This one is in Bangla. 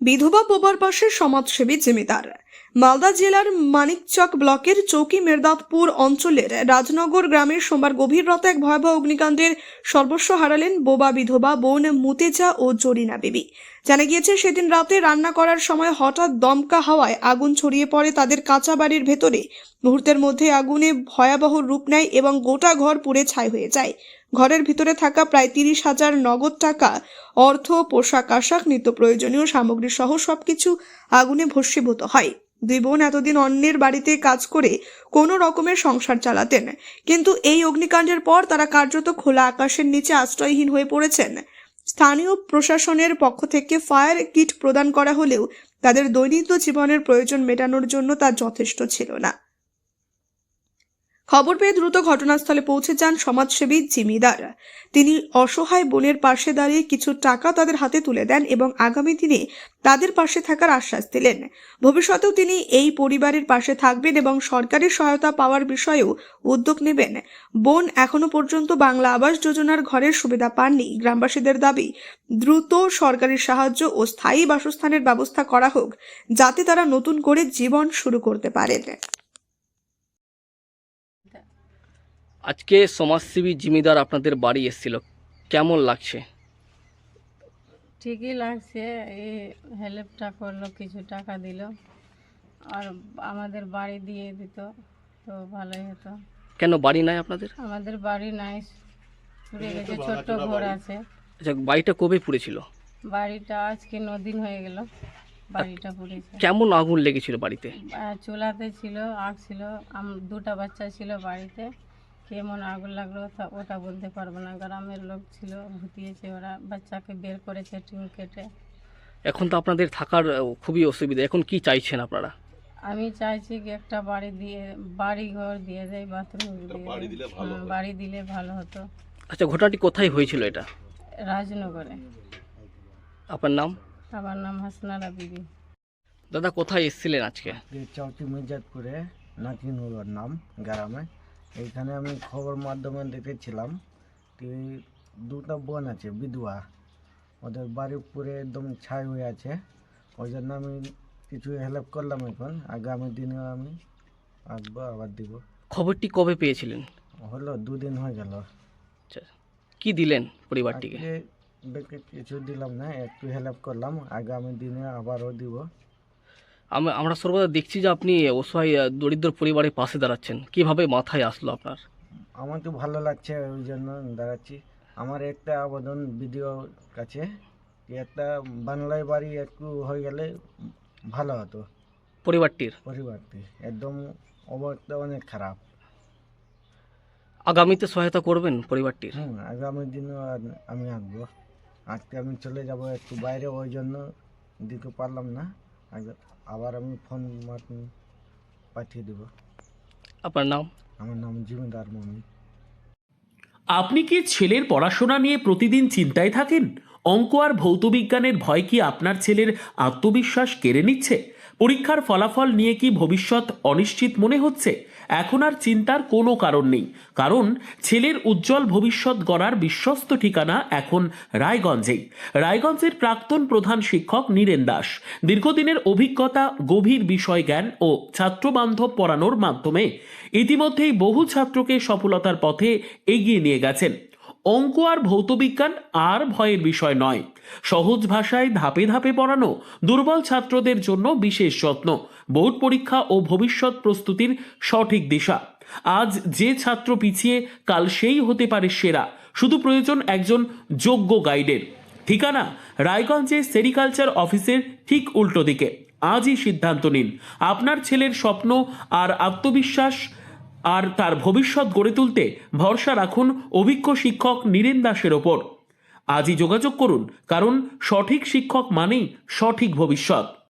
বিধবা বোবার পাশে সমাজসেবী জমিদার। মালদা জেলার মানিকচক ব্লকের চৌকি মেরদাতপুর অঞ্চলের রাজনগর গ্রামে সোমবার গভীর রাতে এক ভয়াবহ অগ্নিকাণ্ডের সর্বস্ব হারালেন বোবা বিধবা বোন মুতেজা ও জরিনা বিবি। জানা গিয়েছে, সেদিন রাতে রান্না করার সময় হঠাৎ দমকা হাওয়ায় আগুন ছড়িয়ে পড়ে তাদের কাঁচা বাড়ির ভেতরে। মুহূর্তের মধ্যে আগুনে ভয়াবহ রূপ নেয় এবং গোটা ঘর পুড়ে ছাই হয়ে যায়। ঘরের ভিতরে থাকা প্রায় 30,000 নগদ টাকা, অর্থ, পোশাক আশাক, নিত্য প্রয়োজনীয় সামগ্রী সহ সবকিছু আগুনে ভস্মীভূত হয়। দুই বোন এতদিন অন্যের বাড়িতে কাজ করে কোনো রকমের সংসার চালাতেন, কিন্তু এই অগ্নিকাণ্ডের পর তারা কার্যত খোলা আকাশের নিচে আশ্রয়হীন হয়ে পড়েছেন। স্থানীয় প্রশাসনের পক্ষ থেকে ফায়ার কিট প্রদান করা হলেও তাদের দৈনন্দিন জীবনের প্রয়োজন মেটানোর জন্য তা যথেষ্ট ছিল না। খবর পেয়ে দ্রুত ঘটনাস্থলে পৌঁছে যান সমাজসেবী জিমিদার। তিনি অসহায় বোনের পাশে দাঁড়িয়ে কিছু টাকা তাদের হাতে তুলে দেন এবং আগামী দিনে তাদের পাশে থাকার আশ্বাস দিলেন। ভবিষ্যতেও তিনি এই পরিবারের পাশে থাকবেন এবং সরকারি সহায়তা পাওয়ার বিষয়েও উদ্যোগ নেবেন। বোন এখনো পর্যন্ত বাংলা আবাস যোজনার ঘরের সুবিধা পাননি। গ্রামবাসীদের দাবি, দ্রুত সরকারি সাহায্য ও স্থায়ী বাসস্থানের ব্যবস্থা করা হোক, যাতে তারা নতুন করে জীবন শুরু করতে পারেন। আজকে সমাজসেবী জিমিদার আপনাদের বাড়ি এসেছিল, কেমন লাগছে? ঠিকই লাগছে। এই হেল্পটা করলো, কিছু টাকা দিল আর আমাদের বাড়ি দিয়ে দিত তো ভালোই হতো। কেন বাড়ি নাই আপনাদের? আমাদের বাড়ি নাই, পুড়ে গেছে। ছোট্ট ঘর আছে। আচ্ছা, বাড়িটা কবে পুড়েছিল? বাড়িটা আজকে 9 দিন হয়ে গেল বাড়িটা পুড়েছে। কেমন আগুন লেগেছিল বাড়িতে? চুলাতে ছিল, আগ ছিল, দুটা বাচ্চা ছিল বাড়িতে। কেমন আগুন লাগলো ওটা বলতে পারবো না। গ্রামের লোক ছিল, ভুতিয়েছে, ওরা বাচ্চাকে বের করেছে টিন কেটে। এখন তো আপনাদের থাকার খুবই অসুবিধা, এখন কি চাইছেন আপনারা? আমি চাইছি কি একটা বাড়ি ঘর দিয়ে দেয়, বাথরুম বাড়ি দিলে ভালো হতো। আচ্ছা, ঘটনাটি কোথায় হয়েছিল এটা? রাজনগরে। আপনার নাম? আমার নাম হাসনারা বিবি। দাদা, কোথায় এসেছিলেন আজকে? চৌকি মির্জাদপুরে নাকিনুর নাম গ্রামে। এইখানে আমি খবর মাধ্যমে দেখেছিলাম কি দুটো বোন আছে বিধবা, ওদের বাড়ি পুরে একদম ছাই হয়ে আছে। ওই জন্য আমি কিছু হেল্প করলাম। এখন আগামী দিনে আমি আসবো, আবার দিব। খবরটি কবে পেয়েছিলেন? হলো 2 দিন হয়ে গেল। আচ্ছা, কি দিলেন পরিবারটিকে? আজকে বেশি কিছু দিলাম না, একটু হেল্প করলাম। আগামী দিনে আবারও দিব। আমরা সর্বদা দেখছি যে আপনি অসহায় দরিদ্র পরিবারের পাশে দাঁড়াচ্ছেন, কিভাবে মাথায় আসলো আপনার? আমার তো ভালো লাগছে, ওই জন্য দাঁড়াচ্ছি। আমার একটা আবেদন ভিডিও কাছে, একটা বাংলায় বাড়ি একটু হয়ে গেলে ভালো হতো। পরিবারটি একদম অবস্থা অনেক খারাপ। আগামীতে সহায়তা করবেন পরিবারটির? আগামী দিনে আমি আসবো। আজকে আমি চলে যাব একটু বাইরে, ওই জন্য দিতে পারলাম না। আবার আমি ফোন পাঠিয়ে দেব। আপনার নাম? আমার নাম জিমিদার মমিন। আপনি কি ছেলের পড়াশোনা নিয়ে প্রতিদিন চিন্তায় থাকেন? অঙ্ক আর ভৌতবিজ্ঞানের ভয় কি আপনার ছেলের আত্মবিশ্বাস কেড়ে নিচ্ছে? পরীক্ষার ফলাফল নিয়ে কি ভবিষ্যৎ অনিশ্চিত মনে হচ্ছে? এখন আর চিন্তার কোনো কারণ নেই, কারণ ছেলের উজ্জ্বল ভবিষ্যৎ গড়ার বিশ্বস্ত ঠিকানা এখন রায়গঞ্জেই। রায়গঞ্জের প্রাক্তন প্রধান শিক্ষক নীরেন দাস দীর্ঘদিনের অভিজ্ঞতা, গভীর বিষয় জ্ঞান ও ছাত্রবান্ধব পড়ানোর মাধ্যমে ইতিমধ্যেই বহু ছাত্রকে সফলতার পথে এগিয়ে নিয়ে গেছেন। অঙ্ক আর ভৌতবিজ্ঞান আর ভয়ের বিষয় নয়, সহজ ভাষায় ধাপে ধাপে পড়ানো, দুর্বল ছাত্রদের জন্য বিশেষ যত্ন, বোর্ড পরীক্ষা ও ভবিষ্যৎ প্রস্তুতির সঠিক দিশা। আজ যে ছাত্র পিছিয়ে, কাল সেই হতে পারে সেরা। শুধু প্রয়োজন একজন যোগ্য গাইডের। ঠিকানা রায়গঞ্জে সেরিকালচার অফিসের ঠিক উল্টো দিকে। আজই সিদ্ধান্ত নিন। আপনার ছেলের স্বপ্ন আর আত্মবিশ্বাস আর তার ভবিষ্যৎ গড়ে তুলতে ভরসা রাখুন অভিজ্ঞ শিক্ষক নীরেন দাসের ওপর। আজই যোগাযোগ করুন, কারণ সঠিক শিক্ষক মানেই সঠিক ভবিষ্যৎ।